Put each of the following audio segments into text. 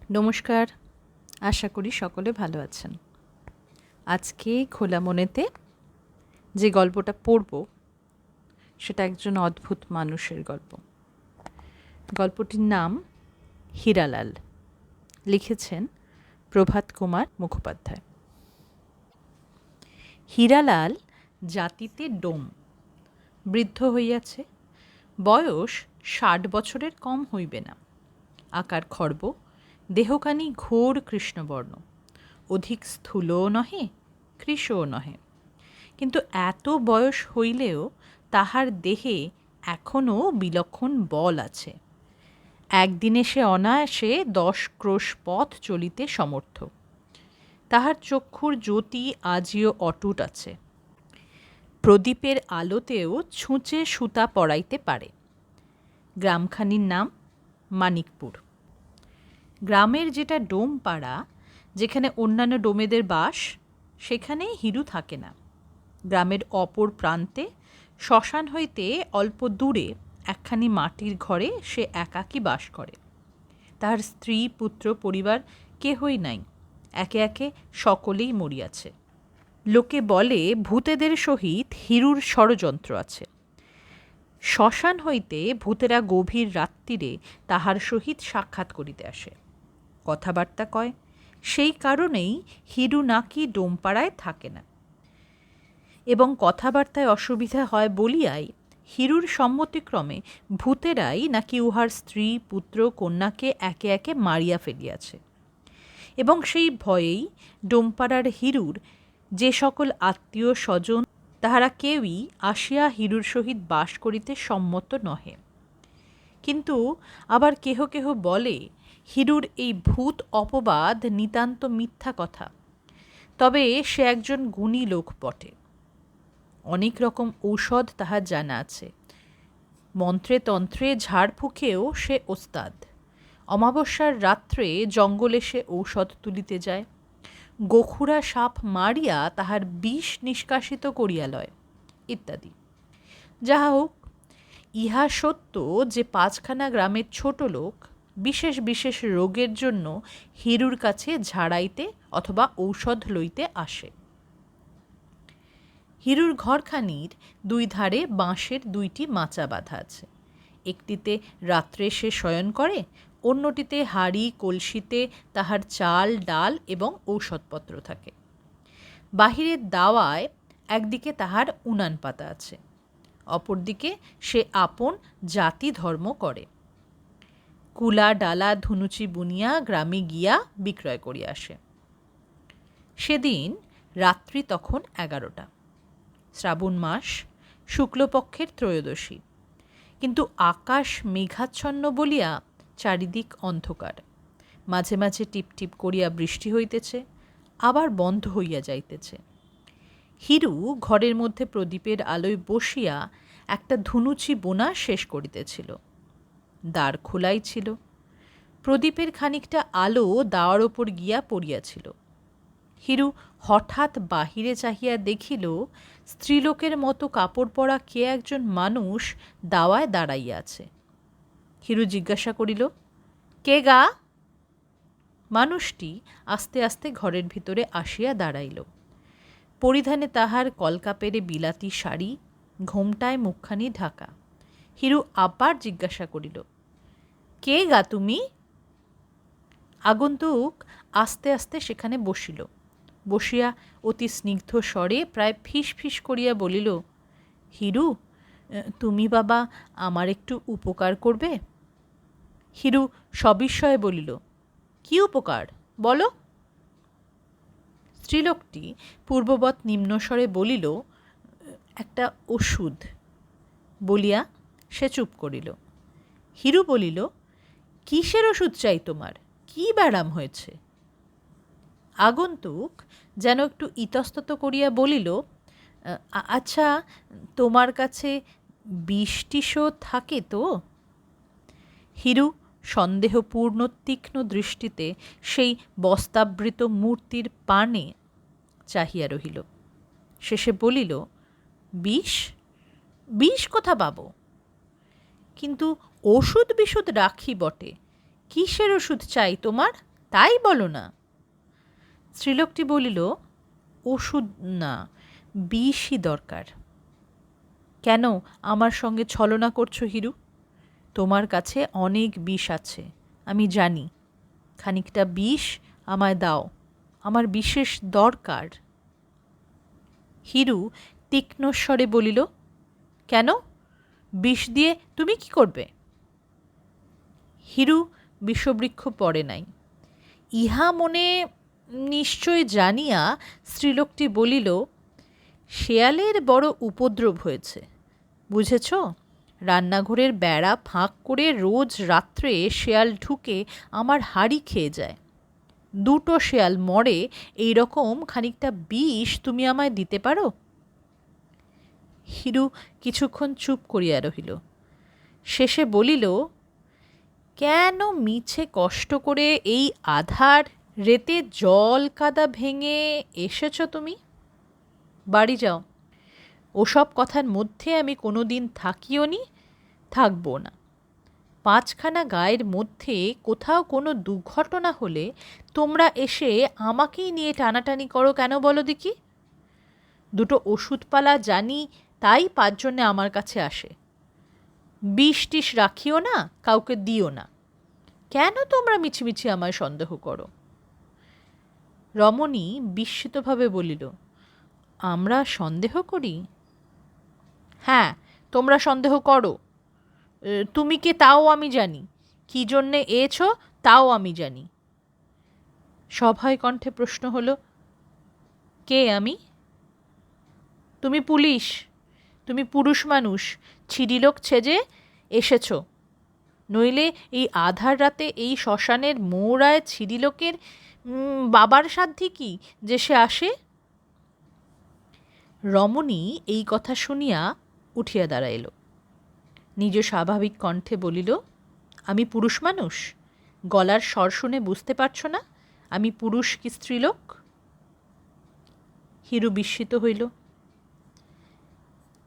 নমস্কার, আশা করি সকলে ভালো আছেন। আজকে খোলা মনেতে যে গল্পটা পড়ব সেটা একজন অদ্ভুত মানুষের গল্প। গল্পটির নাম হীরালাল। লিখেছেন প্রভাত কুমার মুখোপাধ্যায়। হীরালাল জাতিতে ডোম, বৃদ্ধ হইয়াছে, বয়স ৬০ বছরের কম হইবে না। আকার খর্ব, দেহখানি ঘোর কৃষ্ণবর্ণ, অধিক স্থূলও নহে কৃশও নহে, কিন্তু এত বয়স হইলেও তাহার দেহে এখনও বিলক্ষণ বল আছে। একদিনে সে অনায়াসে ১০ ক্রোশ পথ চলিতে সমর্থ। তাহার চক্ষুর জ্যোতি আজিও অটুট আছে। প্রদীপের আলোতেও ছুঁচে সুতা পরাইতে পারে। গ্রামখানির নাম মানিকপুর। গ্রামের যেটা ডোম পাড়া, যেখানে অন্যান্য ডোমেদের বাস, সেখানে হিরু থাকে না। গ্রামের অপর প্রান্তে শ্মশান হইতে অল্প দূরে একখানি মাটির ঘরে সে একাকী বাস করে। তাহার স্ত্রী পুত্র পরিবার কেহই নাই, একে একে সকলেই মরিয়াছে। লোকে বলে ভূতেদের সহিত হিরুর ষড়যন্ত্র আছে। শ্মশান হইতে ভূতেরা গভীর রাত্রিরে তাহার সহিত সাক্ষাৎ করিতে আসে, কথাবার্তা কয়। সেই কারণেই হিরু নাকি ডোমপাড়ায় থাকে না, এবং কথাবার্তায় অসুবিধা হয় বলিয়াই হিরুর সম্মতিক্রমে ভূতেরাই নাকি উহার স্ত্রী পুত্র কন্যাকে একে একে মারিয়া ফেলিয়াছে। এবং সেই ভয়েই ডোমপাড়ার হিরুর যে সকল আত্মীয় স্বজন, তাহারা কেউই আসিয়া হিরুর সহিত বাস করিতে সম্মত নহে। কিন্তু আবার কেহ কেহ বলে হিরুর এই ভূত অপবাদ নিতান্ত মিথ্যা কথা, তবে সে একজন গুণী লোক বটে। অনেক রকম ঔষধ তাহার জানা আছে। মন্ত্রে তন্ত্রে ঝাড়ফুঁকেও সে ওস্তাদ। অমাবস্যার রাত্রে জঙ্গলে সে ঔষধ তুলিতে যায়। গোখুরা সাপ মারিয়া তাহার বিষ নিষ্কাশিত করিয়া লয়, ইত্যাদি। যাহা হোক, ইহা সত্য যে ৫খানা গ্রামের ছোট লোক বিশেষ বিশেষ রোগের জন্য হিরুর কাছে ঝাড়াইতে অথবা ঔষধ লইতে আসে। হিরুর ঘরখানির ২ ধারে বাঁশের ২টি মাচা বাঁধা আছে। একটিতে রাত্রে সে শয়ন করে, অন্যটিতে হাঁড়ি কলসিতে তাহার চাল ডাল এবং ঔষধপত্র থাকে। বাহিরের দাওয়ায় একদিকে তাহার উনান পাতা আছে, অপরদিকে সে আপন জাতি ধর্ম করে। কুলা ডালা ধুনুচি বুনিয়া গ্রামে গিয়া বিক্রয় করিয়া আসে। সেদিন রাত্রি তখন ১১টা। শ্রাবণ মাস, শুক্লপক্ষের ত্রয়োদশী, কিন্তু আকাশ মেঘাচ্ছন্ন বলিয়া চারিদিক অন্ধকার। মাঝে মাঝে টিপটিপ করিয়া বৃষ্টি হইতেছে, আবার বন্ধ হইয়া যাইতেছে। হিরু ঘরের মধ্যে প্রদীপের আলোয় বসিয়া একটা ধুনুচি বোনা শেষ করিতেছিল। দ্বার খোলাই ছিল। প্রদীপের খানিকটা আলো দাওয়ার ওপর গিয়া পড়িয়াছিল। হিরু হঠাৎ বাহিরে চাহিয়া দেখিল, স্ত্রীলোকের মতো কাপড় পরা কে একজন মানুষ দাওয়ায় দাঁড়াইয়া আছে। হিরু জিজ্ঞাসা করিল, কে গা? মানুষটি আস্তে আস্তে ঘরের ভিতরে আসিয়া দাঁড়াইল। পরিধানে তাহার কলকাপেরে বিলাতি শাড়ি, ঘোমটায় মুখখানি ঢাকা। হিরু আবার জিজ্ঞাসা করিল, কে গা তুমি? আগন্তুক আস্তে আস্তে সেখানে বসিল। বসিয়া অতি স্নিগ্ধ স্বরে প্রায় ফিস ফিস করিয়া বলিল, হিরু, তুমি বাবা আমার একটু উপকার করবে? হিরু সবিস্ময়ে বলিল, কি উপকার বলো? স্ত্রীলোকটি পূর্ববৎ নিম্নস্বরে বলিল, একটা ওষুধ। বলিয়া সে চুপ করিল। হিরু বলিল, কিসের ওষুধ চাই তোমার? কি ব্যারাম হয়েছে? আগন্তুক যেন একটু ইতস্তত করিয়া বলিল, আচ্ছা, তোমার কাছে বিষ-টিষও থাকে তো? হিরু সন্দেহপূর্ণ তীক্ষ্ণ দৃষ্টিতে সেই বস্তাবৃত মূর্তির পানে চাহিয়া রহিল। শেষে বলিল, বিষ? বিষ কোথা পাব? কিন্তু ওষুধ বিশুধ রাখি বটে। কিসের ওষুধ চাই তোমার? তাই বলো না। স্ত্রীলোকটি বলিল, ওষুধ না, বিষই দরকার। কেন আমার সঙ্গে ছলনা করছো হিরু? তোমার কাছে অনেক বিষ আছে, আমি জানি। খানিকটা বিষ আমায় দাও, আমার বিশেষ দরকার। হিরু তীক্ষ্ণ স্বরে বলিল, কেন? বিষ দিয়ে তুমি কি করবে? হিরু বিষবৃক্ষ পড়ে নাই। ইহা মনে নিশ্চয় জানিয়া স্ত্রীলোকটি বলিল, শেয়ালের বড় উপদ্রব হয়েছে, বুঝেছ? রান্নাঘরের বেড়া ফাঁক করে রোজ রাত্রে শেয়াল ঢুকে আমার হাঁড়ি খেয়ে যায়। 2টো শেয়াল মরে, এই রকম খানিকটা বিষ তুমি আমায় দিতে পারো? হিরু কিছুক্ষণ চুপ করিয়া রহিল। শেষে বলিল, কেন মিছে কষ্ট করে এই আধার রেতে জল কাদা ভেঙে এসেছ তুমি? বাড়ি যাও। ওসব কথার মধ্যে আমি কোনো দিন থাকিও নি, থাকবো না। 5খানা গায়ের মধ্যে কোথাও কোনো দুর্ঘটনা হলে তোমরা এসে আমাকেই নিয়ে টানাটানি করো কেন বলো দেখি? 2টো ওষুধপালা জানি, তাই 5 জনে আমার কাছে আসে। বিষ টিষ রাখিও না, কাউকে দিও না। কেন তোমরা মিছিমিছি আমায় সন্দেহ করো? রমণী বিস্মিতভাবে বলিল, আমরা সন্দেহ করি? হ্যাঁ, তোমরা সন্দেহ করো। তুমি কে তাও আমি জানি, কী জন্যে এছ তাও আমি জানি। সভয় কণ্ঠে প্রশ্ন হলো, কে আমি? তুমি পুলিশ, তুমি পুরুষ মানুষ, ছিডিলোক ছেজে এসেছ। নইলে এই আধার রাতে এই শ্মশানের মৌরায় ছিডিলোকের বাবার সাধ্যি কি যে সে আসে? রমণী এই কথা শুনিয়া উঠিয়া দাঁড়াইল। নিজ স্বাভাবিক কণ্ঠে বলিল, আমি পুরুষ মানুষ? গলার স্বর শুনে বুঝতে পারছ না আমি পুরুষ কি স্ত্রীলোক? হিরু বিস্মিত হইল।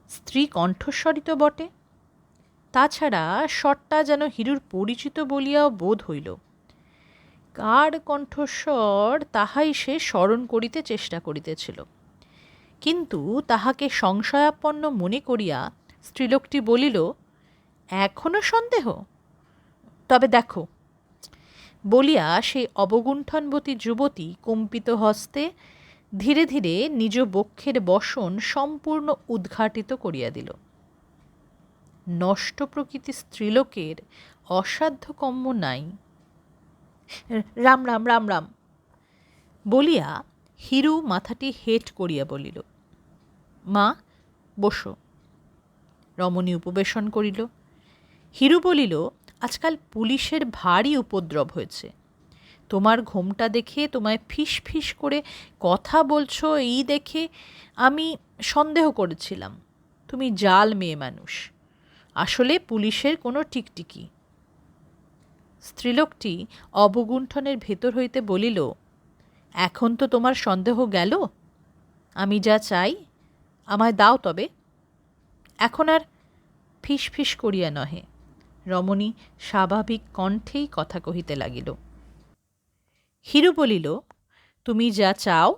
স্ত্রী কণ্ঠস্বরই তো বটে। তাছাড়া স্বরটা যেন হিরুর পরিচিত বলিয়াও বোধ হইল। কার কণ্ঠস্বর তাহাই সে স্মরণ করিতে চেষ্টা করিতেছিল, কিন্তু তাহাকে সংশয়াপন্ন মনে করিয়া স্ত্রীলোকটি বলিল, এখনো সন্দেহ? তবে দেখো। বলিয়া সেই অবগুণ্ঠনবতী যুবতী কম্পিত হস্তে ধীরে ধীরে নিজ বক্ষের বসন সম্পূর্ণ উদ্ঘাটিত করিয়া দিল। নষ্ট প্রকৃতি স্ত্রীলোকের অসাধ্য কম্য নাই। রাম রাম রাম রাম বলিয়া হিরু মাথাটি হেঁট করিয়া বলিল, মা বসো। রমণী উপবেশন করিল। হিরু বলিল, আজকাল পুলিশের ভারী উপদ্রব হয়েছে। তোমার ঘোমটা দেখে, তোমায় ফিস ফিস করে কথা বলছো এই দেখে আমি সন্দেহ করেছিলাম তুমি জাল মেয়ে মানুষ, আসলে পুলিশের কোনো টিকটিকি। স্ত্রীলোকটি অবগুণ্ঠনের ভেতর হইতে বলিল, এখন তো তোমার সন্দেহ গেল? আমি যা চাই আমায় দাও তবে। এখন আর ফিস ফিস করিয়া নহে। রমণী স্বাভাবিক কণ্ঠেই কথা কহিতে লাগিল। হিরু বলিল, তুমি যা চাও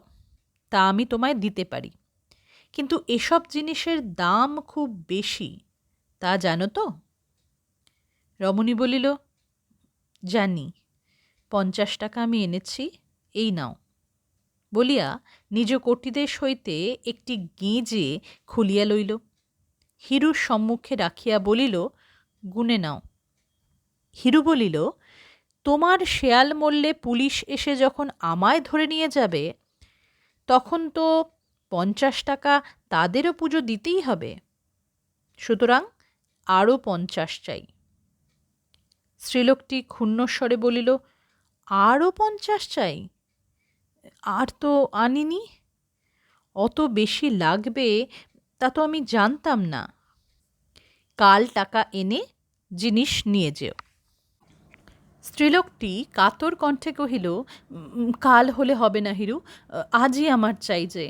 তা আমি তোমায় দিতে পারি, কিন্তু এসব জিনিসের দাম খুব বেশি, তা জানো তো? রমণী বলিল, জানি। 50 টাকা আমি এনেছি, এই নাও। বলিয়া নিজ কটিদেশ হইতে একটি গেঁজে খুলিয়া লইল। হিরুর সম্মুখে রাখিয়া বলিল, গুনে নাও। হিরু বলিল, তোমার শেয়াল মরলে পুলিশ এসে যখন আমায় ধরে নিয়ে যাবে, তখন তো 50 টাকা তাদেরও পুজো দিতেই হবে, সুতরাং আরও 50 চাই। স্ত্রীলোকটি ক্ষুণ্ণস্বরে বলিল, আরও 50 চাই? আর তো আনিনি। অত বেশি লাগবে তা তো আমি জানতাম না। কাল টাকা এনে জিনিস নিয়ে যেও। স্ত্রীলোকটি কাতর কণ্ঠে কহিল, কাল হলে হবে না হিরু, আজই আমার চাই যে,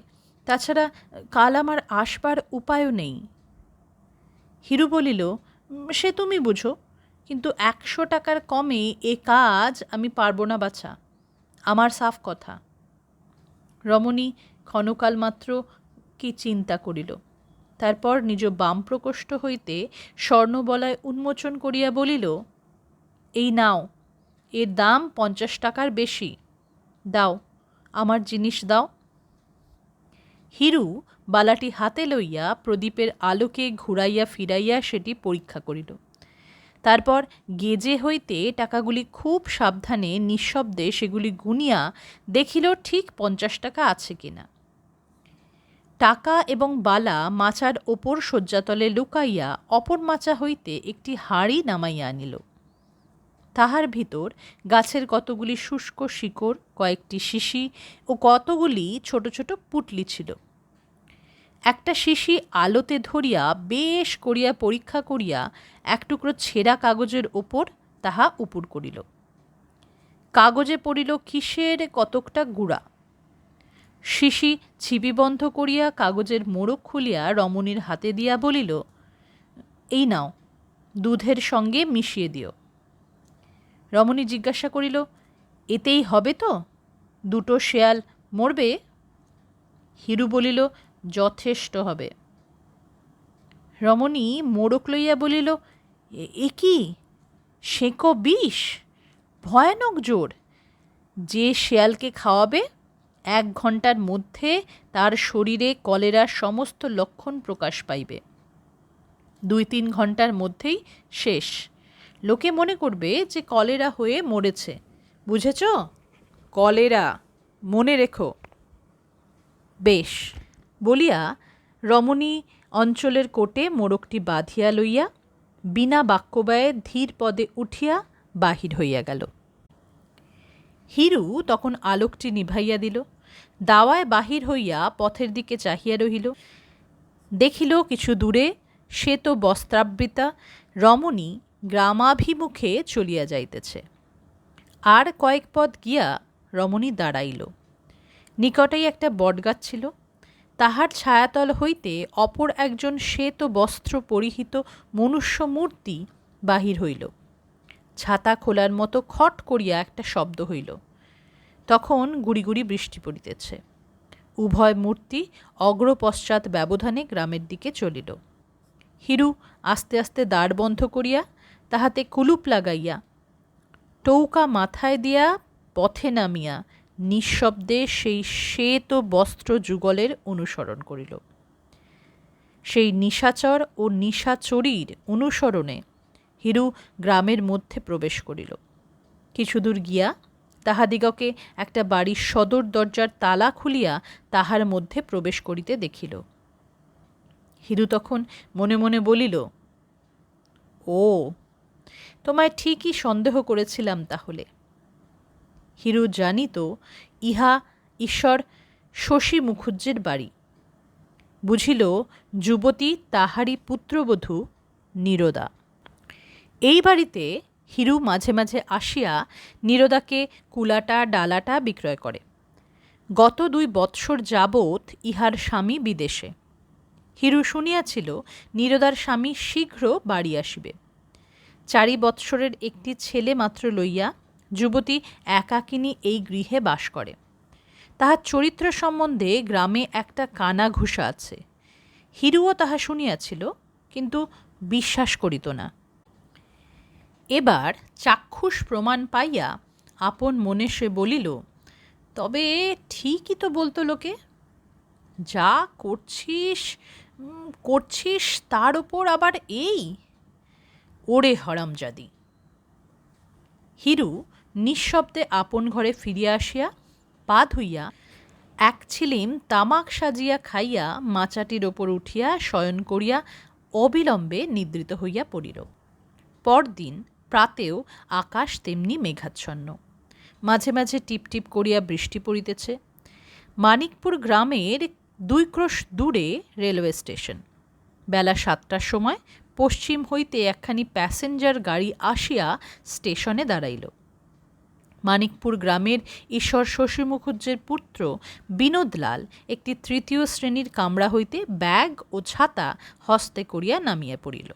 তাছাড়া কাল আমার আসবার উপায়ও নেই। হিরু বলিল, সে তুমি বুঝো, কিন্তু 100 টাকার কমে এ কাজ আমি পারব না বাছা। আমার সাফ কথা। রমণী ক্ষণকাল মাত্র কি চিন্তা করিল, তারপর নিজ বাম প্রকোষ্ঠ হইতে স্বর্ণবলয় উন্মোচন করিয়া বলিল, এই নাও, এর দাম 50 টাকার বেশি। দাও, আমার জিনিস দাও। হিরু বালাটি হাতে লইয়া প্রদীপের আলোকে ঘুরাইয়া ফিরাইয়া সেটি পরীক্ষা করিল। তারপর গেজে হইতে টাকাগুলি খুব সাবধানে নিঃশব্দে সেগুলি গুনিয়া দেখিল ঠিক 50 টাকা আছে কিনা। টাকা এবং বালা মাচার ওপর শয্যাতলে লুকাইয়া অপর মাচা হইতে একটি হাঁড়ি নামাইয়া আনিল। তাহার ভিতর গাছের কতগুলি শুষ্ক শিকড়, কয়েকটি শিশি ও কতগুলি ছোট ছোট পুঁটলি ছিল। একটা শিশি আলোতে ধরিয়া বেশ করিয়া পরীক্ষা করিয়া এক টুকরো ছেঁড়া কাগজের ওপর তাহা উপুড় করিল। কাগজে পড়িল কিসের কতকটা গুড়া। শিশি ছিপি বন্ধ করিয়া কাগজের মোড়ক খুলিয়া রমণীর হাতে দিয়া বলিল, এই নাও, দুধের সঙ্গে মিশিয়ে দিও। রমণী জিজ্ঞাসা করিল, এতেই হবে তো? দুটো শেয়াল মরবে? হিরু বলিল, যথেষ্ট হবে। রমণী মোড়ক লইয়া বলিল, এ কি, সেঁকো বিষ, ভয়ানক জোর। যে শেয়ালকে খাওয়াবে 1 ঘণ্টার মধ্যে তার শরীরে কলেরার সমস্ত লক্ষণ প্রকাশ পাইবে। 2-3 ঘণ্টার মধ্যেই শেষ। লোকে মনে করবে যে কলেরা হয়ে মরেছে। বুঝেছ? কলেরা, মনে রেখো। বেশ, বলিয়া রমণী অঞ্চলের কোটে মোড়কটি বাঁধিয়া লইয়া বিনা বাক্যব্যয়ে ধীর পদে উঠিয়া বাহির হইয়া গেল। হিরু তখন আলোকটি নিভাইয়া দিল, দাওয়ায় বাহির হইয়া পথের দিকে চাহিয়া রহিল। দেখিল কিছু দূরে শ্বেত বস্ত্রাবৃতা রমণী গ্রামাভিমুখে চলিয়া যাইতেছে। আর কয়েক পদ গিয়া রমণী দাঁড়াইল। নিকটেই একটা বটগাছ ছিল। তাহার ছায়াতল হইতে অপর একজন শ্বেত বস্ত্র পরিহিত মনুষ্য মূর্তি বাহির হইল। ছাতা খোলার মতো খট করিয়া একটা শব্দ হইল। তখন গুড়ি গুড়ি বৃষ্টি পড়িতেছে। উভয় মূর্তি অগ্রপশ্চাৎ ব্যবধানে গ্রামের দিকে চলিল। হিরু আস্তে আস্তে দ্বার বন্ধ করিয়া তাহাতে কুলুপ লাগাইয়া টৌকা মাথায় দিয়া পথে নামিয়া নিঃশব্দে সেই শ্বেত বস্ত্র যুগলের অনুসরণ করিল। সেই নিশাচর ও নিশাচরীর অনুসরণে হিরু গ্রামের মধ্যে প্রবেশ করিল। কিছুদূর গিয়া তাহাদিগকে একটা বাড়ির সদর দরজার তালা খুলিয়া তাহার মধ্যে প্রবেশ করিতে দেখিল। হিরু তখন মনে মনে বলিল, ও, তোমায় ঠিকই সন্দেহ করেছিলাম তাহলে। হিরু জানিত ইহা ঈশ্বর শশী মুখুজ্জের বাড়ি। বুঝিল যুবতী তাহারই পুত্রবধূ নীরদা। এই বাড়িতে হিরু মাঝে মাঝে আসিয়া নীরদাকে কুলাটা ডালাটা বিক্রয় করে। গত 2 বৎসর যাবৎ ইহার স্বামী বিদেশে। হিরু শুনিয়াছিল নীরদার স্বামী শীঘ্র বাড়ি আসিবে। 4 বৎসরের একটি ছেলে মাত্র লইয়া যুবতী একাকিনী এই গৃহে বাস করে। তাহার চরিত্র সম্বন্ধে গ্রামে একটা কানাঘুষা আছে। হিরুও তাহা শুনিয়াছিল, কিন্তু বিশ্বাস করিত না। এবার চাক্ষুষ প্রমাণ পাইয়া আপন মনে সে বলিল, তবে ঠিকই তো বলতো লোকে। যা করছিস তার ওপর আবার এই, ওরে হরামজাদি। হিরু নিঃশব্দে আপন ঘরে ফিরিয়া আসিয়া পা ধুইয়া এক ছিলিম তামাক সাজিয়া খাইয়া মাচাটির ওপর উঠিয়া শয়ন করিয়া অবিলম্বে নিদ্রিত হইয়া পড়িল। পরদিন প্রাতেও আকাশ তেমনি মেঘাচ্ছন্ন। মাঝে মাঝে টিপটিপ করিয়া বৃষ্টি পড়িতেছে। মানিকপুর গ্রামের 2 ক্রোশ দূরে রেলওয়ে স্টেশন। বেলা 7টার সময় পশ্চিম হইতে একখানি প্যাসেঞ্জার গাড়ি আসিয়া স্টেশনে দাঁড়াইল। মানিকপুর গ্রামের ঈশ্বর শশী মুখুজ্জের পুত্র বিনোদলাল একটি 3য় শ্রেণীর কামরা হইতে ব্যাগ ও ছাতা হস্তে করিয়া নামিয়া পড়িল।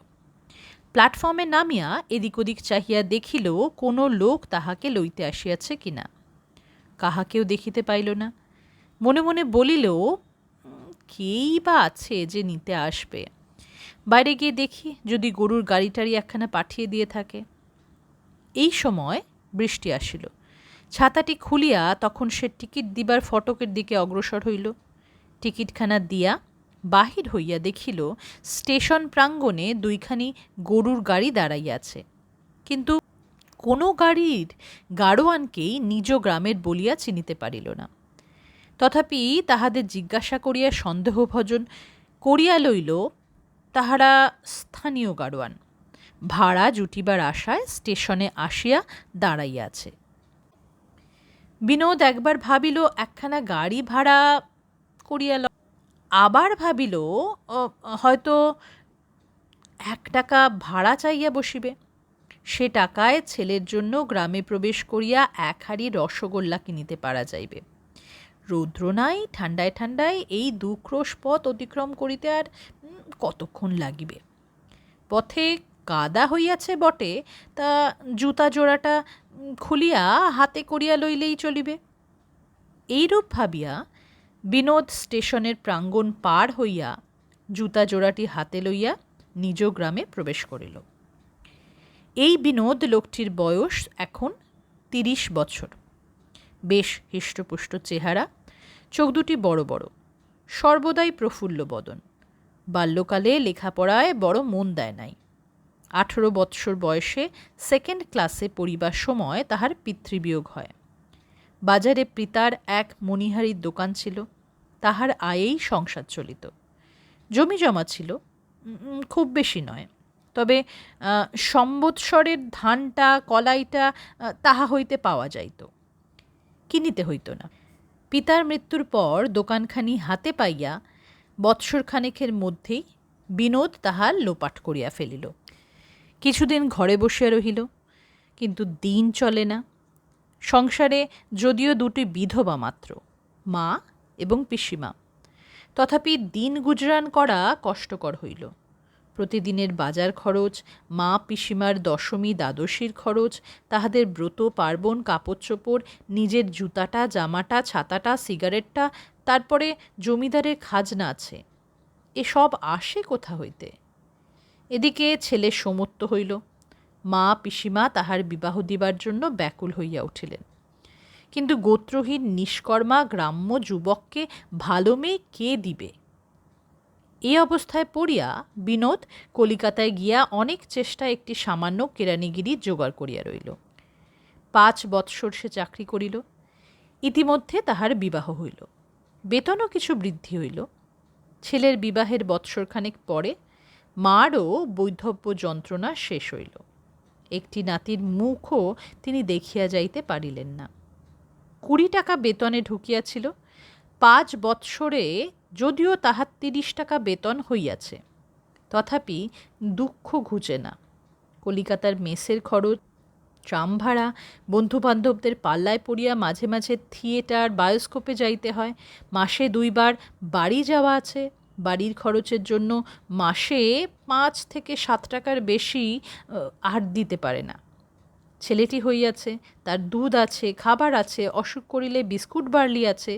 প্ল্যাটফর্মে নামিয়া এদিক ওদিক চাহিয়া দেখিল কোনো লোক তাহাকে লইতে আসিয়াছে কিনা। কাহাকেও দেখিতে পাইল না। মনে মনে বলিল, কেই বা আছে যে নিতে আসবে। বাইরে গিয়ে দেখি যদি গরুর গাড়ি টাড়ি একখানা পাঠিয়ে দিয়ে থাকে। এই সময় বৃষ্টি আসিল। ছাতাটি খুলিয়া তখন সে টিকিট দিবার ফটকের দিকে অগ্রসর হইল। টিকিটখানা দিয়া বাহির হইয়া দেখিল স্টেশন প্রাঙ্গণে দুইখানি গরুর গাড়ি দাঁড়াইয়াছে, কিন্তু কোনো গাড়ির গাড়োয়ানকেই নিজ গ্রামের বলিয়া চিনিতে পারিল না। তথাপি তাহাদের জিজ্ঞাসা করিয়া সন্দেহভজন করিয়া লইল তাহারা স্থানীয় গাড়োয়ান, ভাড়া জুটিবার আশায় স্টেশনে আসিয়া দাঁড়াইয়াছে। বিনোদ একবার ভাবিল একখানা গাড়ি ভাড়া করিয়া আবার ভাবিল হয়তো 1 টাকা ভাড়া চাইয়া বসিবে। সে টাকায় ছেলের জন্য গ্রামে প্রবেশ করিয়া 1 হাঁড়ি রসগোল্লা কিনিতে পারা যাইবে। রৌদ্র নাই, ঠান্ডায় ঠান্ডায় এই 2 ক্রোশ পথ অতিক্রম করিতে আর কতক্ষণ লাগিবে। পথে কাদা হইয়াছে বটে, তা জুতা জোড়াটা খুলিয়া হাতে করিয়া লইলেই চলিবে। এইরূপ ভাবিয়া বিনোদ স্টেশনের প্রাঙ্গণ পার হইয়া জুতা জোড়াটি হাতে লইয়া নিজ গ্রামে প্রবেশ করিল। এই বিনোদ লোকটির বয়স এখন 30 বছর। বেশ হৃষ্টপুষ্ট চেহারা, চোখ দুটি বড় বড়, সর্বদাই প্রফুল্ল বদন। বাল্যকালে লেখাপড়ায় বড় মন দেয় নাই। 18 বৎসর বয়সে 2nd ক্লাসে পড়িবার সময় তাহার পিতৃবিয়োগ হয়। বাজারে পিতার এক মণিহারির দোকান ছিল, তাহার আয়েই সংসার চলিত। জমি জমা ছিল, খুব বেশি নয়, তবে সম্বৎসরের ধানটা কলাইটা তাহা হইতে পাওয়া যাইত, কিনিতে হইত না। পিতার মৃত্যুর পর দোকানখানি হাতে পাইয়া বৎসরখানেকের মধ্যেই বিনোদ তাহার লোপাট করিয়া ফেলিল। কিছুদিন ঘরে বসিয়া রহিল, কিন্তু দিন চলে না। সংসারে যদিও 2টি বিধবা মাত্র, মা এবং পিসিমা, তথাপি দিন গুজরান করা কষ্টকর হইল। প্রতিদিনের বাজার খরচ, মা পিসিমার দশমী দ্বাদশীর খরচ, তাহাদের ব্রত পার্বণ, কাপড় চোপড়, নিজের জুতাটা জামাটা ছাতাটা সিগারেটটা, তারপরে জমিদারের খাজনা আছে, এসব আসে কোথা হইতে? এদিকে ছেলে সমত্ত হইল। মা পিসিমা তাহার বিবাহ দিবার জন্য ব্যাকুল হইয়া উঠিলেন, কিন্তু গোত্রহীন নিষ্কর্মা গ্রাম্য যুবককে ভালো মেয়ে কে দিবে? এই অবস্থায় পড়িয়া বিনোদ কলিকাতায় গিয়া অনেক চেষ্টায় একটি সামান্য কেরানিগিরি জোগাড় করিয়া রইল। 5 বৎসর সে চাকরি করিল। ইতিমধ্যে তাহার বিবাহ হইল, বেতনও কিছু বৃদ্ধি হইল। ছেলের বিবাহের বৎসরখানেক পরে মারও বৈধব্য যন্ত্রণা শেষ হইল। একটি নাতির মুখও তিনি দেখিয়া যাইতে পারিলেন না। 20 টাকা বেতনে ঢুকিয়াছিল। 5 বৎসরে যদিও তাহার 30 টাকা বেতন হইয়াছে, তথাপি দুঃখ ঘুচে না। কলিকাতার মেসের খরচ, ট্রাম ভাড়া, বন্ধুবান্ধবদের পাল্লায় পড়িয়া মাঝে মাঝে থিয়েটার বায়োস্কোপে যাইতে হয়। মাসে 2 বার বাড়ি যাওয়া আছে। বাড়ির খরচের জন্য মাসে 5 থেকে 7 টাকার বেশি আর দিতে পারে না। ছেলেটি হইয়াছে, তার দুধ আছে, খাবার আছে, অসুখ করিলে বিস্কুট বার্লি আছে,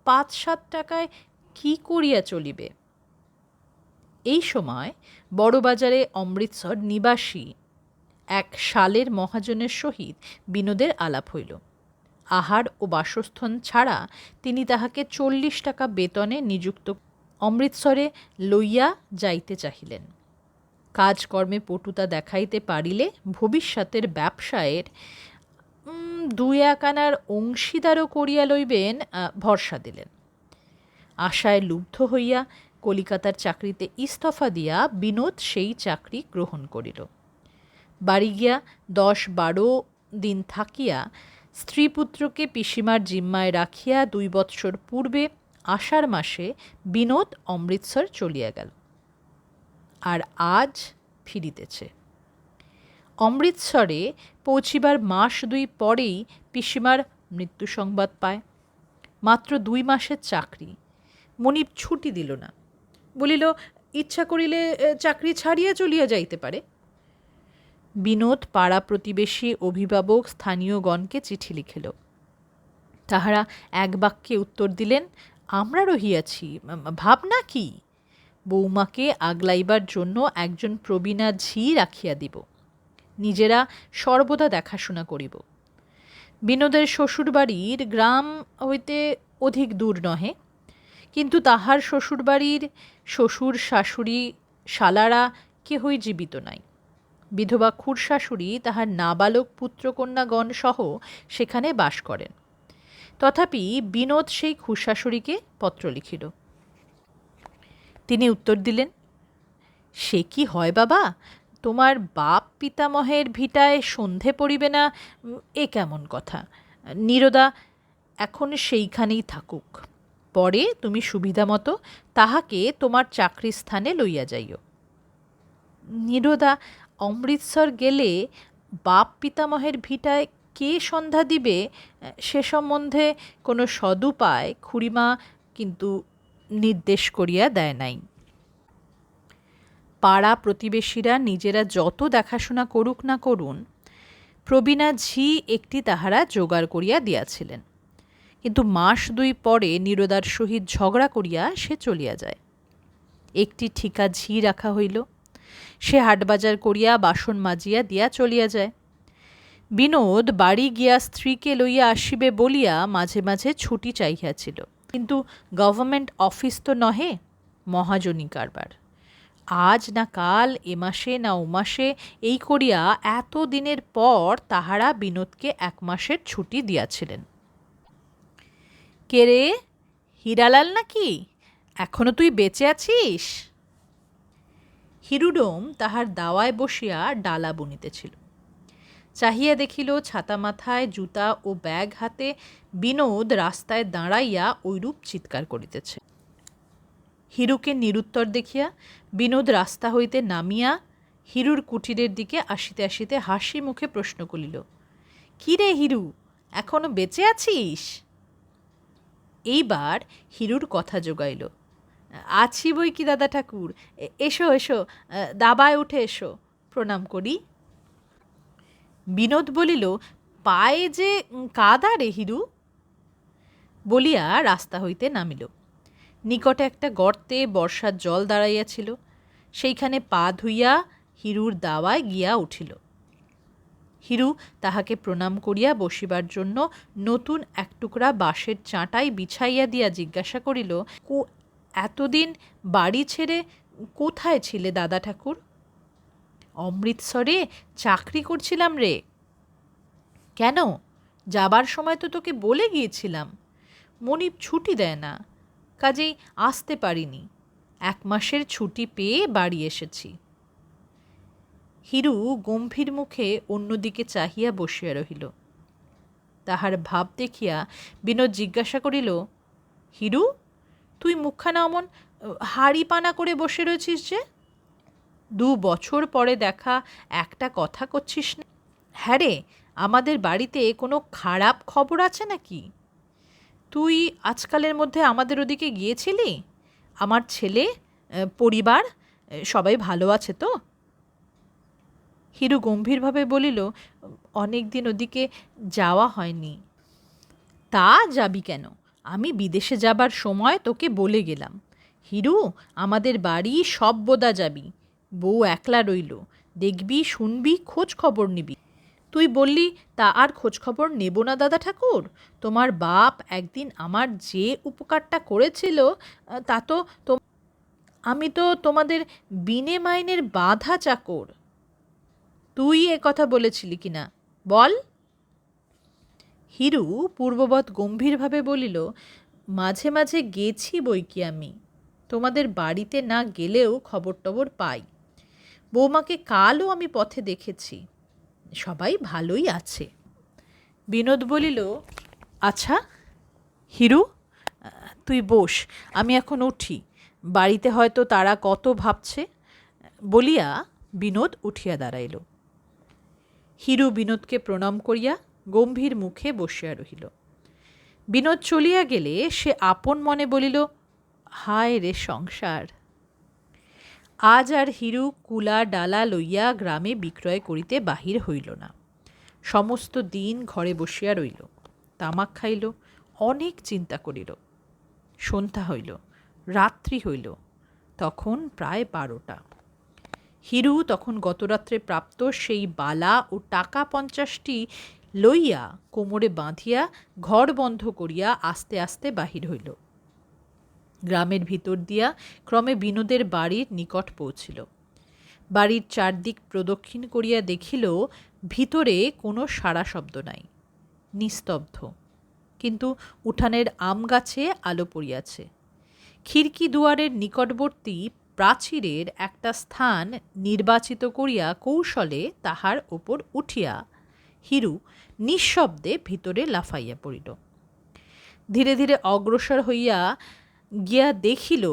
5-7 টাকায় কি করিয়া চলিবে? এই সময় বড়বাজারে অমৃতসর নিবাসী এক শালের মহাজনের সহিত বিনোদের আলাপ হইল। আহার ও বাসস্থান ছাড়া তিনি তাহাকে 40 টাকা বেতনে নিযুক্ত অমৃতসরে লইয়া যাইতে চাহিলেন। কাজকর্মে পটুতা দেখাইতে পারিলে ভবিষ্যতের ব্যবসায়ের 2-1 আনার অংশীদারও করিয়া লইবেন ভরসা দিলেন। আশায় লুব্ধ হইয়া কলিকাতার চাকরিতে ইস্তফা দিয়া বিনোদ সেই চাকরি গ্রহণ করিল। বাড়ি গিয়া 10-12 দিন থাকিয়া স্ত্রীপুত্রকে পিসিমার জিম্মায় রাখিয়া 2 বৎসর পূর্বে আষাঢ় মাসে বিনোদ অমৃতসর চলিয়া গেল, আর আজ ফিরিতেছে। অমৃতসরে পৌঁছিবার 1 মাস 2 পরেই পিসিমার মৃত্যু সংবাদ পায়। মাত্র 2 মাসের চাকরি, মনিব ছুটি দিল না, বলিল ইচ্ছা করিলে চাকরি ছাড়িয়া চলিয়া যাইতে পারে। বিনোদ পাড়া প্রতিবেশী, অভিভাবক, স্থানীয়গণকে চিঠি লিখিল। তাহারা এক বাক্যে উত্তর দিলেন, আমরা রহিয়াছি, ভাবনা কি? বৌমাকে আগলাইবার জন্য একজন প্রবীণা ঝি রাখিয়া দিব, নিজেরা সর্বদা দেখাশোনা করিব। বিনোদের শ্বশুরবাড়ির গ্রাম হইতে অধিক দূর নহে, কিন্তু তাহার শ্বশুরবাড়ির শ্বশুর শাশুড়ি শালারা কেহই জীবিত নাই। বিধবা খুড়শাশুড়ি তাহার নাবালক পুত্রকন্যাগণ সহ সেখানে বাস করেন। তথাপি বিনোদ সেই খুড়শাশুড়িকে পত্র লিখিল। তিনি উত্তর দিলেন, সে কি হয় বাবা, তোমার বাপ পিতামহের ভিটায় সন্ধে পড়িবে না, এ কেমন কথা? নীরদা এখন সেইখানেই থাকুক, পরে তুমি সুবিধা মতো তাহাকে তোমার চাকরির স্থানে লইয়া যাইও। নীরদা অমৃতসর গেলে বাপ পিতামহের ভিটায় কে সন্ধ্যা দিবে, সে সম্বন্ধে কোনো সদুপায় খুড়িমা কিন্তু নির্দেশ করিয়া দেয় নাই। পাড়া প্রতিবেশীরা নিজেরা যত দেখাশোনা করুক না করুন, প্রবীণা ঝি একটি তাহারা জোগাড় করিয়া দিয়াছিলেন। কিন্তু মাস দুই পরে নীরদার সহিত ঝগড়া করিয়া সে চলিয়া যায়। একটি ঠিকা ঝি রাখা হইল, সে হাটবাজার করিয়া বাসন মাজিয়া দিয়া চলিয়া যায়। বিনোদ বাড়ি গিয়া স্ত্রীকে লইয়া আসিবে বলিয়া মাঝে মাঝে ছুটি চাহিয়াছিল, কিন্তু গভর্নমেন্ট অফিস তো নহে, মহাজনী কারবার। আজ না কাল, এ মাসে না ও মাসে, এই করিয়া এত দিনের পর তাহারা বিনোদকে 1 মাসের ছুটি দিয়াছিলেন। কে রে, হীরালাল নাকি? এখনো তুই বেঁচে আছিস? হিরুডোম তাহার দাওয়ায় বসিয়া ডালা বুনিতেছিল। চাহিয়া দেখিল ছাতা মাথায়, জুতা ও ব্যাগ হাতে বিনোদ রাস্তায় দাঁড়াইয়া ঐরূপ চিৎকার করিতেছে। হিরুকে নিরুত্তর দেখিয়া বিনোদ রাস্তা হইতে নামিয়া হিরুর কুটিরের দিকে আসিতে আসিতে হাসি মুখে প্রশ্ন করিল, কি রে হিরু, এখনো বেঁচে আছিস? এইবার হিরুর কথা জোগাইল, আছি বই কি দাদা ঠাকুর, এসো এসো, দাবায় উঠে এসো, প্রণাম করি। বিনোদ বলিল, পায়ে যে কাদা রে হিরু, বলিয়া রাস্তা হইতে নামিল। নিকটে একটা গর্তে বর্ষার জল দাঁড়াইয়াছিল, সেইখানে পা ধুইয়া হিরুর দাওয়ায় গিয়া উঠিল। হিরু তাহাকে প্রণাম করিয়া বসিবার জন্য নতুন এক টুকরা বাঁশের চাঁটাই বিছাইয়া দিয়া জিজ্ঞাসা করিল, এতদিন বাড়ি ছেড়ে কোথায় ছিলে দাদা ঠাকুর? অমৃতসরে চাকরি করছিলাম রে। কেন, যাবার সময় তো তোকে বলে গিয়েছিলাম, মনিব ছুটি দেয় না, কাজেই আসতে পারিনি, 1 মাসের ছুটি পেয়ে বাড়ি এসেছি। হিরু গম্ভীর মুখে অন্যদিকে চাহিয়া বসিয়া রহিল। তাহার ভাব দেখিয়া বিনোদ জিজ্ঞাসা করিল, হিরু, তুই মুখখানা অমন হাড়ি পানা করে বসে রয়েছিস যে? 2 বছর পরে দেখা, একটা কথা করছিস না? হ্যাঁ রে, আমাদের বাড়িতে কোনো খারাপ খবর আছে নাকি? তুই আজকালের মধ্যে আমাদের ওদিকে গিয়েছিলি? আমার ছেলে, পরিবার সবাই ভালো আছে তো? হিরু গম্ভীরভাবে বলিল, অনেক দিন ওদিকে যাওয়া হয়নি। তা যাবি কেন? আমি বিদেশে যাবার সময় তোকে বলে গেলাম, হিরু, আমাদের বাড়ি সব্বদা যাবি, বউ একলা রইল, দেখবি শুনবি, খোঁজ খবর নিবি। তুই বললি, তা আর খোঁজ খবর নেব না দাদা ঠাকুর? তোমার বাপ একদিন আমার যে উপকারটা করেছিল, তা তো আমি তো তোমাদের বিনে মাইনের বাঁধা চাকর। তুই এ কথা বলেছিলি কিনা বল? হিরু পূর্ববৎ গম্ভীরভাবে বলিল, মাঝে মাঝে গেছি বই কি, আমি তোমাদের বাড়িতে না গেলেও খবর টবর পাই। বৌমাকে কালও আমি পথে দেখেছি, সবাই ভালোই আছে। বিনোদ বলিল, আচ্ছা হিরু, তুই বস, আমি এখন উঠি, বাড়িতে হয়তো তারা কত ভাবছে। বলিয়া বিনোদ উঠিয়া দাঁড়াইল। হিরু বিনোদকে প্রণাম করিয়া গম্ভীর মুখে বসিয়া রহিল। বিনোদ চলিয়া গেলে সে আপন মনে বলিল, হায় রে সংসার। আজ আর হিরু কুলা ডালা লইয়া গ্রামে বিক্রয় করিতে বাহির হইল না, সমস্ত দিন ঘরে বসিয়া রইল। তামাক খাইল, অনেক চিন্তা করিল। সন্ধ্যা হইল, রাত্রি হইল, তখন প্রায় 12টা। হিরু তখন গতরাত্রে প্রাপ্ত সেই বালা ও টাকা 50টি লইয়া কোমরে বাঁধিয়া ঘর বন্ধ করিয়া আস্তে আস্তে বাহির হইল। গ্রামের ভিতর দিয়া ক্রমে বিনোদের বাড়ির নিকট পৌঁছিল। বাড়ির চারদিক প্রদক্ষিণ করিয়া দেখিল ভিতরে কোনো সাড়া শব্দ নাই, নিস্তব্ধ। কিন্তু উঠানের আম গাছে আলো পড়িয়াছে। খিড়কি দুয়ারের নিকটবর্তী প্রাচীরের একটা স্থান নির্বাচিত করিয়া কৌশলে তাহার ওপর উঠিয়া হিরু নিঃশব্দে ভিতরে লাফাইয়া পড়িল। ধীরে ধীরে অগ্রসর হইয়া গিয়া দেখিল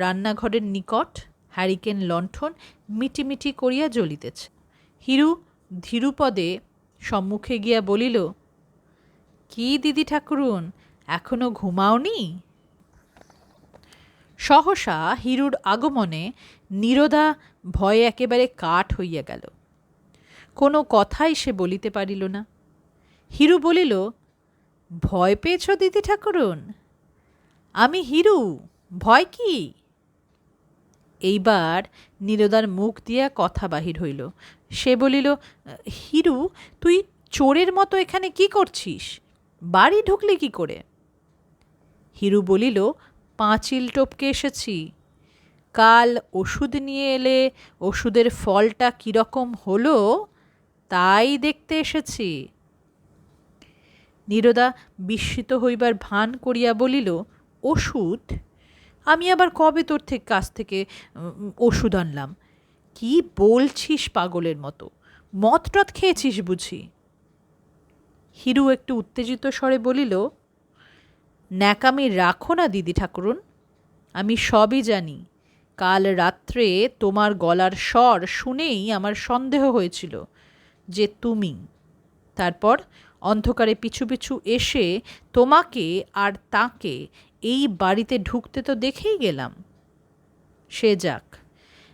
রান্নাঘরের নিকট হ্যারিকেন লণ্ঠন মিটিমিটি করিয়া জ্বলিতেছে। হিরু ধীরুপদে সম্মুখে গিয়া বলিল, কি দিদি ঠাকুরুন, এখনো ঘুমাওনি? সহসা হিরুর আগমনে নীরদা ভয়ে একেবারে কাঠ হইয়া গেল। কোনো কথাই সে বলিতে পারিল না। হিরু বলিল, ভয় পেয়েছ দিদি ঠাকুরুন? আমি হিরু, ভয় কি? এইবার নীরদার মুখ দিয়া কথা বাহির হইল। সে বলিল, হিরু, তুই চোরের মতো এখানে কি করছিস? বাড়ি ঢুকলি কি করে? হিরু বলিল, পাঁচিল টপকে এসেছি। কাল ওষুধ নিয়ে এলে ওষুধের ফলটা কীরকম হলো তাই দেখতে এসেছি। নীরদা বিস্মিত হইবার ভান করিয়া বলিল, ওষুধ? আমি আবার কবে তোর কাছ থেকে ওষুধ আনলাম? কি বলছিস পাগলের মতো? মদ টদ খেয়েছিস বুঝি? হিরু একটু উত্তেজিত স্বরে বলিল, ন্যাকামি রাখো না দিদি ঠাকুরুন, আমি সবই জানি। কাল রাত্রে তোমার গলার স্বর শুনেই আমার সন্দেহ হয়েছিল যে তুমি। তারপর অন্ধকারে পিছু পিছু এসে তোমাকে আর তাকে এই বাড়িতে ঢুকতে তো দেখেই গেলাম। সে যাক,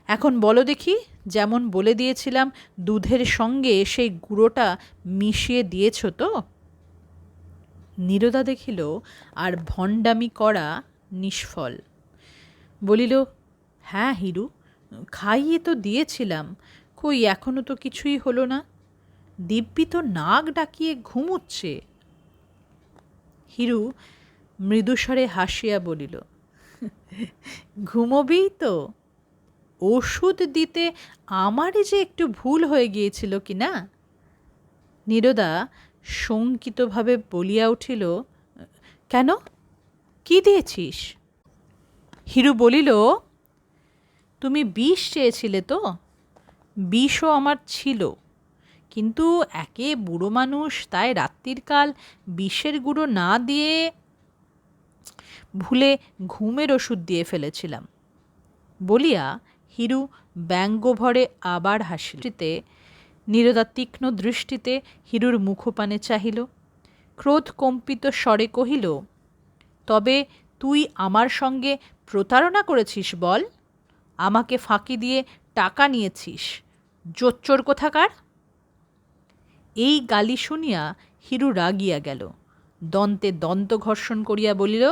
এখন বলো দেখি, যেমন বলে দিয়েছিলাম দুধের সঙ্গে সেই গুঁড়োটা মিশিয়ে দিয়েছ তো? নীরদা দেখিল আর ভণ্ডামি করা নিষ্ফল। বলিল, হ্যাঁ হিরু, খাইয়ে তো দিয়েছিলাম, কই এখনো তো কিছুই হলো না। দিব্যি তো নাক ডাকিয়ে ঘুমুচ্ছে। হিরু মৃদুস্বরে হাসিয়া বলিল, ঘুমোবেই তো। ওষুধ দিতে আমারই যে একটু ভুল হয়ে গিয়েছিল কি না? নীরদা শঙ্কিতভাবে বলিয়া উঠিল, কেন, কি দিয়েছিস? হিরু বলিল, তুমি বিষ চেয়েছিলে তো? বিষও আমার ছিল, কিন্তু একে বুড়ো মানুষ, তাই রাত্রিরকাল বিষের গুঁড়ো না দিয়ে ভুলে ঘুমের ওষুধ দিয়ে ফেলেছিলাম। বলিয়া হিরু ব্যঙ্গভরে আবার হাসিতে নীরদা তীক্ষ্ণ দৃষ্টিতে হিরুর মুখপানে চাহিল। ক্রোধ কম্পিত স্বরে কহিল, তবে তুই আমার সঙ্গে প্রতারণা করেছিস বল? আমাকে ফাঁকি দিয়ে টাকা নিয়েছিস, জোচ্চোর কোথাকার! এই গালি শুনিয়া হিরু রাগিয়া গেল। দন্তে দন্ত ঘর্ষণ করিয়া বলিল,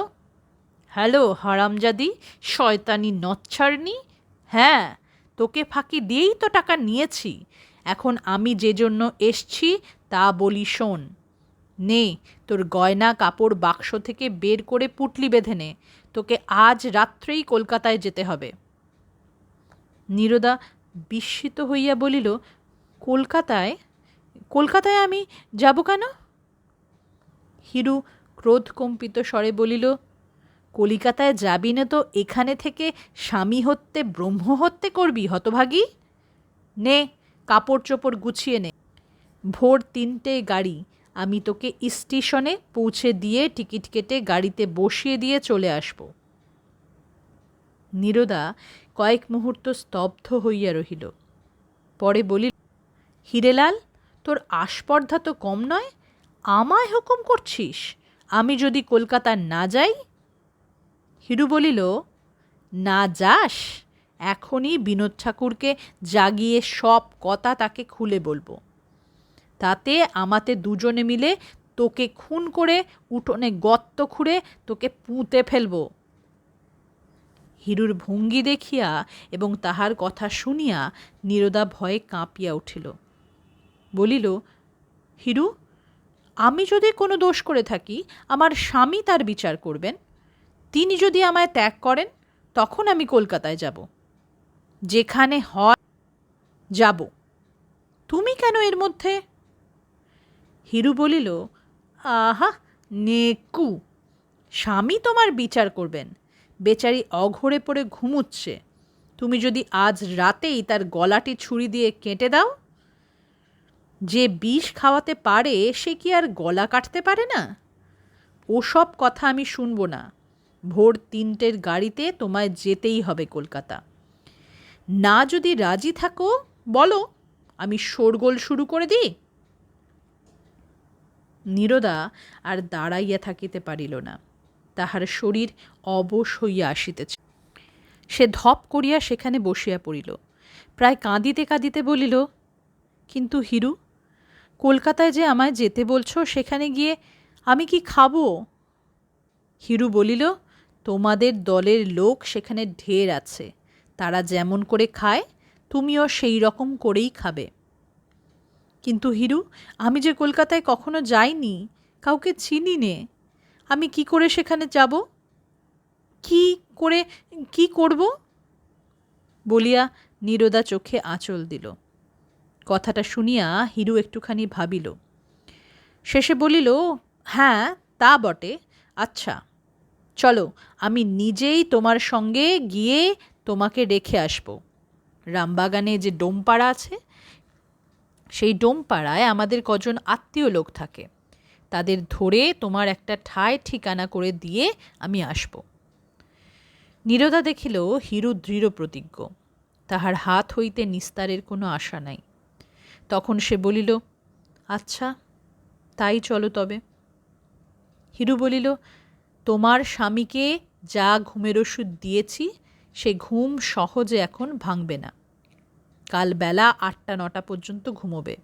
হ্যালো হারামজাদি, শয়তানি নচ্ছারনি! হ্যাঁ, তোকে ফাঁকি দিয়েই তো টাকা নিয়েছি। এখন আমি যে জন্য এসছি তা বলি শোন। নে, তোর গয়না কাপড় বাক্স থেকে বের করে পুটলি বেঁধে নে, তোকে আজ রাত্রেই কলকাতায় যেতে হবে। নীরদা বিস্মিত হইয়া বলিল, কলকাতায়? কলকাতায় আমি যাব কেন? হিরু ক্রোধকম্পিত স্বরে বলিল, কলিকাতায় যাবি না তো এখানে থেকে স্বামী হত্যে ব্রহ্ম হত্যে করবি হতভাগী? নে, কাপড় চোপড় গুছিয়ে নে। ভোর 3টে গাড়ি, আমি তোকে স্টেশনে পৌঁছে দিয়ে টিকিট কেটে গাড়িতে বসিয়ে দিয়ে চলে আসব। নীরদা কয়েক মুহূর্ত স্তব্ধ হইয়া রহিল। পরে বলিল, হিরেলাল, তোর আস্পর্ধা তো কম নয়, আমায় হুকুম করছিস আমি যদি কলকাতা না যাই? হিরু বলিল, না যাস? এখনই বিনোদ ঠাকুরকে জাগিয়ে সব কথা তাকে খুলে বলবো। তাতে আমাতে দুজনে মিলে তোকে খুন করে উঠোনে গর্ত খুঁড়ে তোকে পুঁতে ফেলব। হিরুর ভঙ্গি দেখিয়া এবং তাহার কথা শুনিয়া নীরদা ভয়ে কাঁপিয়া উঠিল। বলিল, হিরু, আমি যদি কোনো দোষ করে থাকি আমার স্বামী তার বিচার করবেন। তিনি যদি আমায় ত্যাগ করেন তখন আমি কলকাতায় যাব, যেখানে হয় যাব। তুমি কেন এর মধ্যে? হিরু বলিল, আহা নেকু, স্বামী তোমার বিচার করবেন, বেচারি অঘরে পড়ে ঘুমুচ্ছে। তুমি যদি আজ রাতেই তার গলাটি ছুরি দিয়ে কেটে দাও, যে বিষ খাওয়াতে পারে সে কি আর গলা কাটতে পারে না? ওসব কথা আমি শুনব না। ভোর 3টের গাড়িতে তোমায় যেতেই হবে কলকাতা। না যদি রাজি থাকো বলো, আমি শোরগোল শুরু করে দিই। নীরদা আর দাঁড়াইয়া থাকিতে পারিল না, তাহার শরীর অবশ হইয়া আসিতেছে। সে ধপ করিয়া সেখানে বসিয়া পড়িল, প্রায় কাঁদিতে কাঁদিতে বলিল, কিন্তু হিরু, কলকাতায় যে আমায় যেতে বলছো, সেখানে গিয়ে আমি কি খাবো? হিরু বলিল, তোমাদের দলের লোক সেখানে ঢের আছে, তারা যেমন করে খায় তুমিও সেই রকম করেই খাবে। কিন্তু হিরু, আমি যে কলকাতায় কখনো যাইনি, কাউকে চিনি নে, আমি কি করে সেখানে যাব? কি করব? বলিয়া নীরদা চোখে আঁচল দিল। কথাটা শুনিয়া হিরু একটুখানি ভাবিল, শেষে বলিল, হ্যাঁ তা বটে। আচ্ছা চলো, আমি নিজেই তোমার সঙ্গে গিয়ে তোমাকে রেখে আসব। রামবাগানে যে ডোমপাড়া আছে, সেই ডোমপাড়ায় আমাদের কজন আত্মীয় লোক থাকে, তাদের ধরে তোমার একটা ঠায় ঠিকানা করে দিয়ে আমি আসব। নীরদা দেখিল হিরু দৃঢ় প্রতিজ্ঞ, তাহার হাত হইতে নিস্তারের কোনো আশা নাই। তখন সে বলিল, আচ্ছা তাই চলো তবে। হিরু বলিল, তোমার স্বামীকে যা ঘুমের ওষুধ দিয়েছি সে ঘুম সহজে এখন ভাঙবে না। কাল বেলা 8টা-9টা পর্যন্ত ঘুমোবে।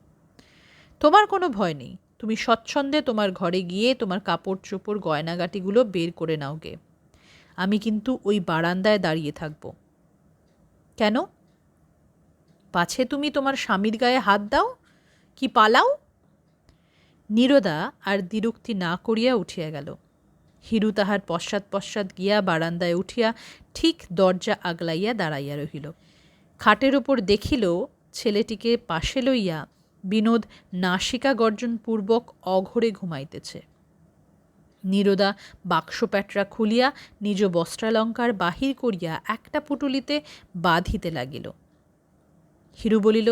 তোমার কোনো ভয় নেই, তুমি স্বচ্ছন্দে তোমার ঘরে গিয়ে তোমার কাপড় চোপড় গয়নাগাটিগুলো বের করে নাও গে। আমি কিন্তু ওই বারান্দায় দাঁড়িয়ে থাকব। কেন? পাছে তুমি তোমার স্বামীর গায়ে হাত দাও কি পালাও? নীরদা আর দ্বিরুক্তি না করিয়া উঠিয়া গেল। হিরু তাহার পশ্চাৎ পশ্চাৎ গিয়া বারান্দায় উঠিয়া ঠিক দরজা আগলাইয়া দাঁড়াইয়া রহিল। খাটের ওপর দেখিল ছেলেটিকে পাশে লইয়া বিনোদ নাসিকা গর্জনপূর্বক অঘরে ঘুমাইতেছে। নীরদা বাক্স প্যাটরা খুলিয়া নিজ বস্ত্রালঙ্কার বাহির করিয়া একটা পুটুলিতে বাঁধিতে লাগিল। হিরু বলিল,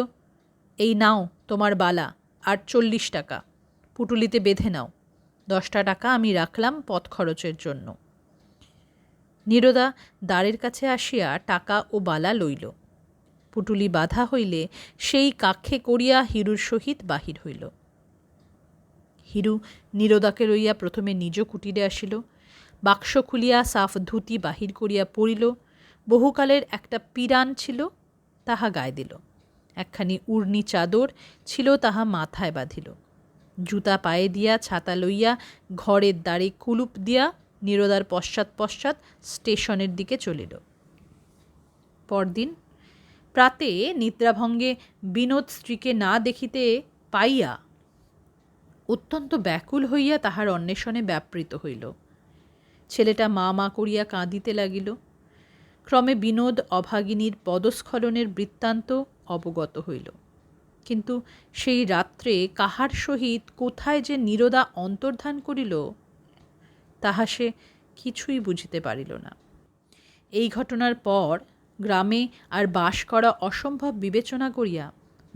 এই নাও তোমার বালা, আর 40 টাকা, পুটুলিতে বেঁধে নাও। 10টা টাকা আমি রাখলাম পথ খরচের জন্য। নীরদা দ্বারের কাছে আসিয়া টাকা ও বালা লইল। পুটুলি বাঁধা হইলে সেই কাক্ষে করিয়া হিরুর সহিত বাহির হইল। হিরু নীরদাকে লইয়া প্রথমে নিজ কুটিরে আসিল। বাক্স খুলিয়া সাফ ধুতি বাহির করিয়া পড়িল। বহুকালের একটা পিরান ছিল, তাহা গায়ে দিল। একখানি উর্নি চাদর ছিল, তাহা মাথায় বাঁধিল। জুতা পায়ে দিয়া ছাতা লইয়া ঘরের দ্বারে কুলুপ দিয়া নীরদার পশ্চাৎ পশ্চাৎ স্টেশনের দিকে চলিল। পরদিন প্রাতে নিদ্রাভঙ্গে বিনোদ স্ত্রীকে না দেখিতে পাইয়া অত্যন্ত ব্যাকুল হইয়া তাহার অন্বেষণে ব্যাপৃত হইল। ছেলেটা মা মা করিয়া কাঁদিতে লাগিল। ক্রমে বিনোদ অভাগিনীর পদস্খলনের বৃত্তান্ত অবগত হইল। কিন্তু সেই রাত্রে কাহার সহিত কোথায় যে নীরদা অন্তর্ধান করিল তাহা সে কিছুই বুঝিতে পারিল না। এই ঘটনার পর গ্রামে আর বাস করা অসম্ভব বিবেচনা করিয়া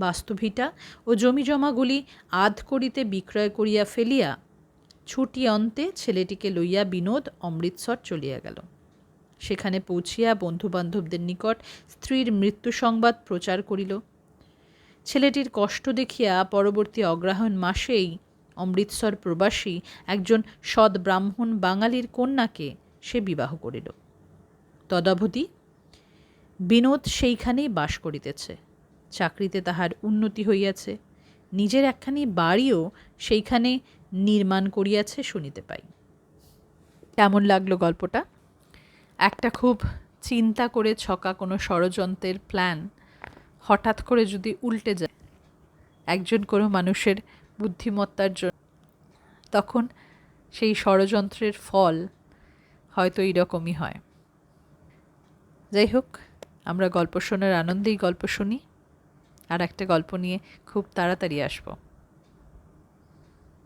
বাস্তুভিটা ও জমিজমাগুলি আধ করিতে বিক্রয় করিয়া ফেলিয়া ছুটি অন্তে ছেলেটিকে লইয়া বিনোদ অমৃতসর চলিয়া গেল। সেখানে পৌঁছিয়া বন্ধুবান্ধবদের নিকট স্ত্রীর মৃত্যু সংবাদ প্রচার করিল। ছেলেটির কষ্ট দেখিয়া পরবর্তী অগ্রহায়ণ মাসেই অমৃতসর প্রবাসী একজন সৎ ব্রাহ্মণ বাঙালির কন্যাকে সে বিবাহ করিল। তদবধি বিনোদ সেইখানেই বাস করিতেছে। চাকরিতে তাহার উন্নতি হইয়াছে। নিজের একখানি বাড়িও সেইখানে নির্মাণ করিয়াছে শুনিতে পাই। কেমন লাগলো গল্পটা? একটা খুব চিন্তা করে ছকা কোনো ষড়যন্ত্রের প্ল্যান হঠাৎ করে যদি উল্টে যায় একজন কোনো মানুষের বুদ্ধিমত্তার জন্য, তখন সেই ষড়যন্ত্রের ফল হয়তো এইরকমই হয়। যাই হোক, আমরা গল্প শোনার আনন্দেই গল্প শুনি, আর একটা গল্প নিয়ে খুব তাড়াতাড়ি আসব।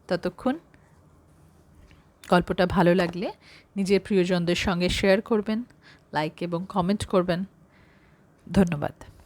ততক্ষণ গল্পটা ভালো লাগলে নিজের প্রিয়জনদের সঙ্গে শেয়ার করবেন, লাইক এবং কমেন্ট করবেন। ধন্যবাদ।